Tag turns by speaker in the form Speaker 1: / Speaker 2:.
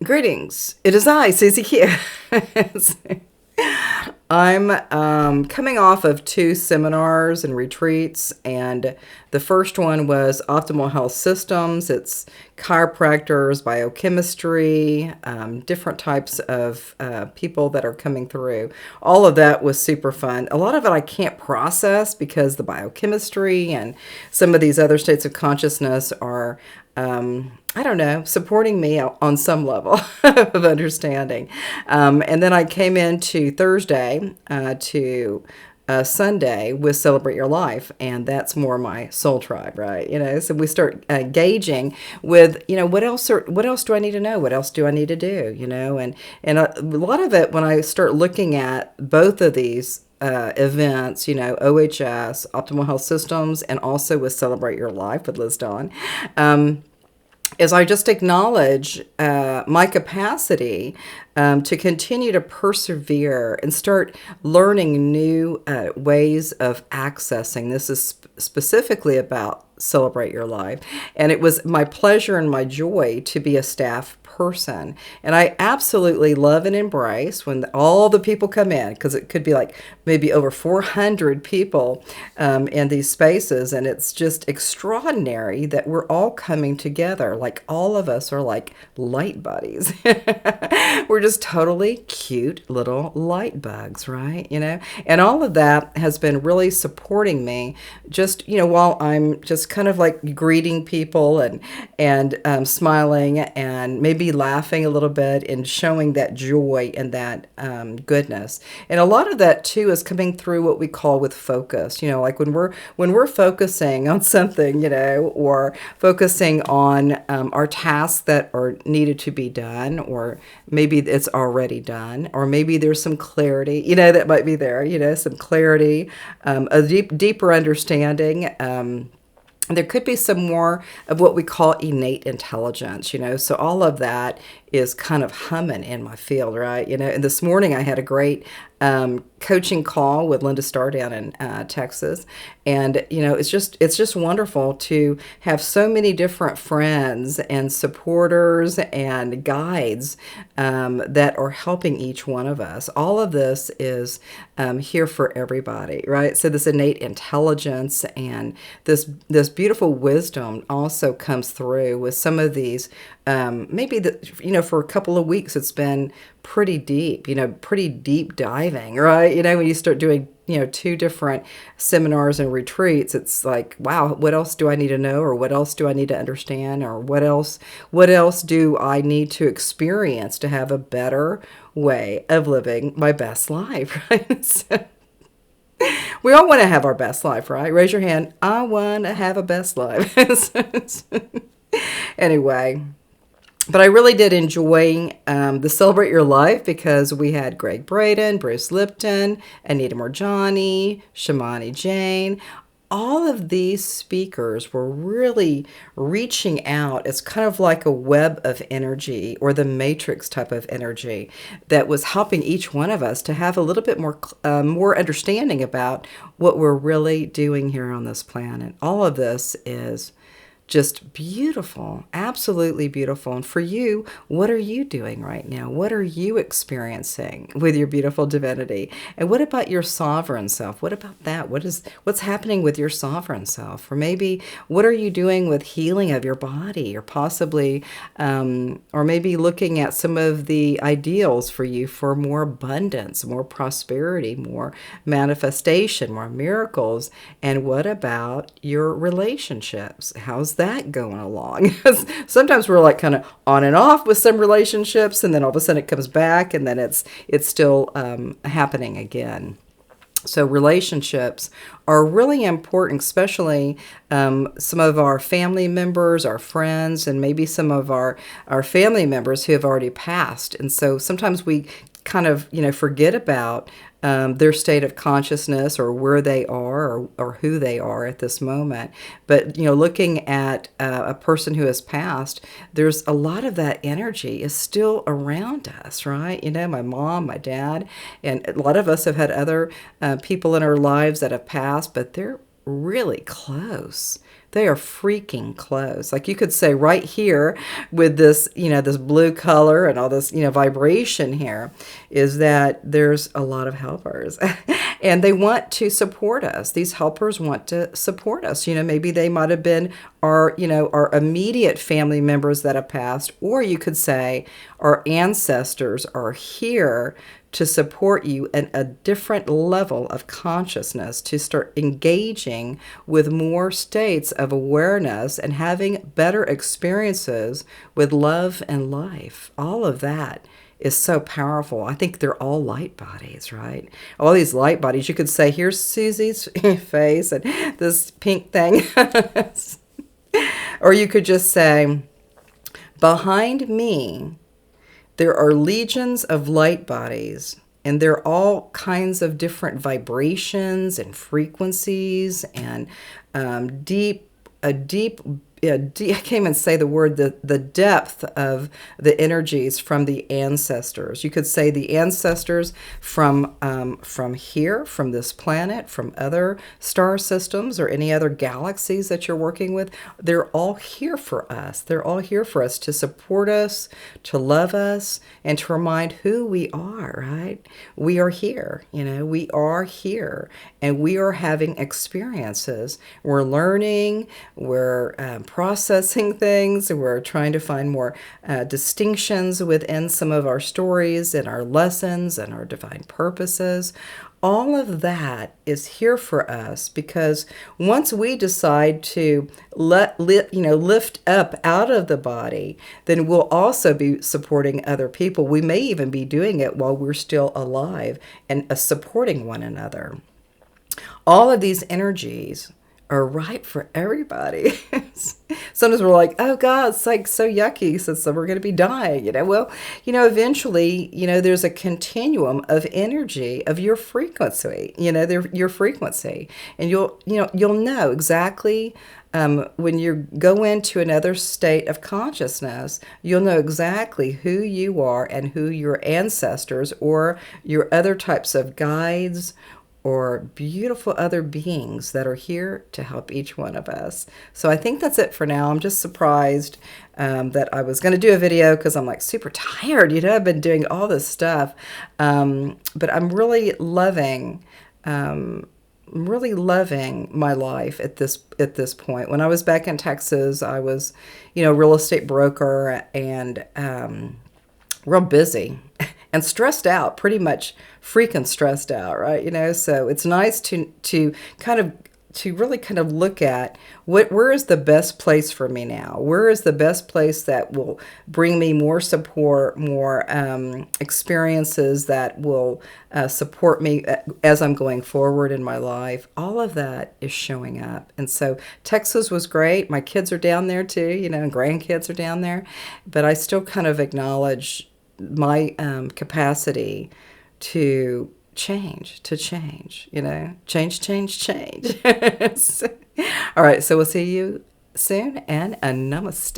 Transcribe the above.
Speaker 1: Greetings. It is I, Susie Q. I'm coming off of two seminars and retreats, and the first one was Optimal Health Systems. It's chiropractors, biochemistry, different types of people that are coming through. All of that was super fun. A lot of it I can't process because the biochemistry and some of these other states of consciousness are I don't know, supporting me on some level of understanding. And then I came into Thursday to Sunday with Celebrate Your Life, and that's more my soul tribe, right? So we start gauging with, what else do I need to know? What else do I need to do? And a lot of it, when I start looking at both of these events, OHS, Optimal Health Systems, and also with Celebrate Your Life with Liz Dawn, is I just acknowledge my capacity to continue to persevere and start learning new ways of accessing. This is specifically about Celebrate Your Life. And it was my pleasure and my joy to be a staff person. And I absolutely love and embrace when all the people come in, because it could be like maybe over 400 people in these spaces. And it's just extraordinary that we're all coming together. Like all of us are like light buddies. We're just totally cute little light bugs, right? And all of that has been really supporting me just, while I'm just kind of like greeting people and smiling and maybe laughing a little bit and showing that joy and that goodness. And a lot of that too is coming through what we call with focus. Like when we're focusing on something, or focusing on our tasks that are needed to be done, or maybe it's already done, or maybe there's some clarity, that might be there, some clarity, a deeper understanding. There could be some more of what we call innate intelligence, so all of that is kind of humming in my field, right? And this morning I had a great coaching call with Linda Starr down in Texas. And, it's just wonderful to have so many different friends and supporters and guides that are helping each one of us. All of this is here for everybody, right? So this innate intelligence and this beautiful wisdom also comes through with some of these, maybe for a couple of weeks, it's been pretty deep, pretty deep diving, right? When you start doing, two different seminars and retreats, it's like, wow, what else do I need to know? Or what else do I need to understand? Or what else do I need to experience to have a better way of living my best life, right? So we all want to have our best life, right? Raise your hand. I want to have a best life. Anyway. But I really did enjoy the Celebrate Your Life because we had Greg Braden, Bruce Lipton, Anita Morjani, Shamani Jane. All of these speakers were really reaching out. It's kind of like a web of energy, or the matrix type of energy, that was helping each one of us to have a little bit more understanding about what we're really doing here on this planet. All of this is just beautiful, absolutely beautiful. And for you, what are you doing right now? What are you experiencing with your beautiful divinity? And what about your sovereign self? What about that? What's happening with your sovereign self? Or maybe what are you doing with healing of your body, or possibly, or maybe looking at some of the ideals for you for more abundance, more prosperity, more manifestation, more miracles. And what about your relationships? How's that going along? Sometimes we're like kind of on and off with some relationships, and then all of a sudden it comes back, and then it's still happening again. So relationships are really important, especially some of our family members, our friends, and maybe some of our family members who have already passed. And so sometimes we kind of, forget about their state of consciousness, or where they are, or who they are at this moment. But, looking at a person who has passed, there's a lot of that energy is still around us, right? My mom, my dad, and a lot of us have had other people in our lives that have passed, but they're really close. they are freaking close. Like you could say right here with this, this blue color and all this, vibration here, is that there's a lot of helpers and they want to support us. These helpers want to support us. Maybe they might have been our immediate family members that have passed, or you could say our ancestors are here to support you at a different level of consciousness, to start engaging with more states of awareness and having better experiences with love and life. All of that is so powerful. I think they're all light bodies, right? All these light bodies. You could say, here's Susie's face and this pink thing. Or you could just say, behind me, there are legions of light bodies, and they're all kinds of different vibrations and frequencies and I can't even say the word, the depth of the energies from the ancestors. You could say the ancestors from here, from this planet, from other star systems or any other galaxies that you're working with. They're all here for us. They're all here for us to support us, to love us, and to remind who we are, right? We are here, we are here, and we are having experiences. We're learning, we're processing things. We're trying to find more distinctions within some of our stories and our lessons and our divine purposes. All of that is here for us because once we decide to lift up out of the body, then we'll also be supporting other people. We may even be doing it while we're still alive and supporting one another. All of these energies are right for everybody. Sometimes we're like, oh God, it's like so yucky since we're going to be dying, Well, eventually, there's a continuum of energy of your frequency, your frequency. And you'll know exactly when you go into another state of consciousness, you'll know exactly who you are and who your ancestors or your other types of guides or beautiful other beings that are here to help each one of us. So I think that's it for now. I'm just surprised that I was going to do a video because I'm like super tired. I've been doing all this stuff. But I'm really loving my life at this point. When I was back in Texas, I was, real estate broker and real busy and stressed out, pretty much freaking stressed out, right? So it's nice to really kind of look at where is the best place for me now? Where is the best place that will bring me more support, more experiences that will support me as I'm going forward in my life? All of that is showing up. And so Texas was great. My kids are down there too, and grandkids are down there. But I still kind of acknowledge my capacity to change, change. All right, so we'll see you soon, and a namaste.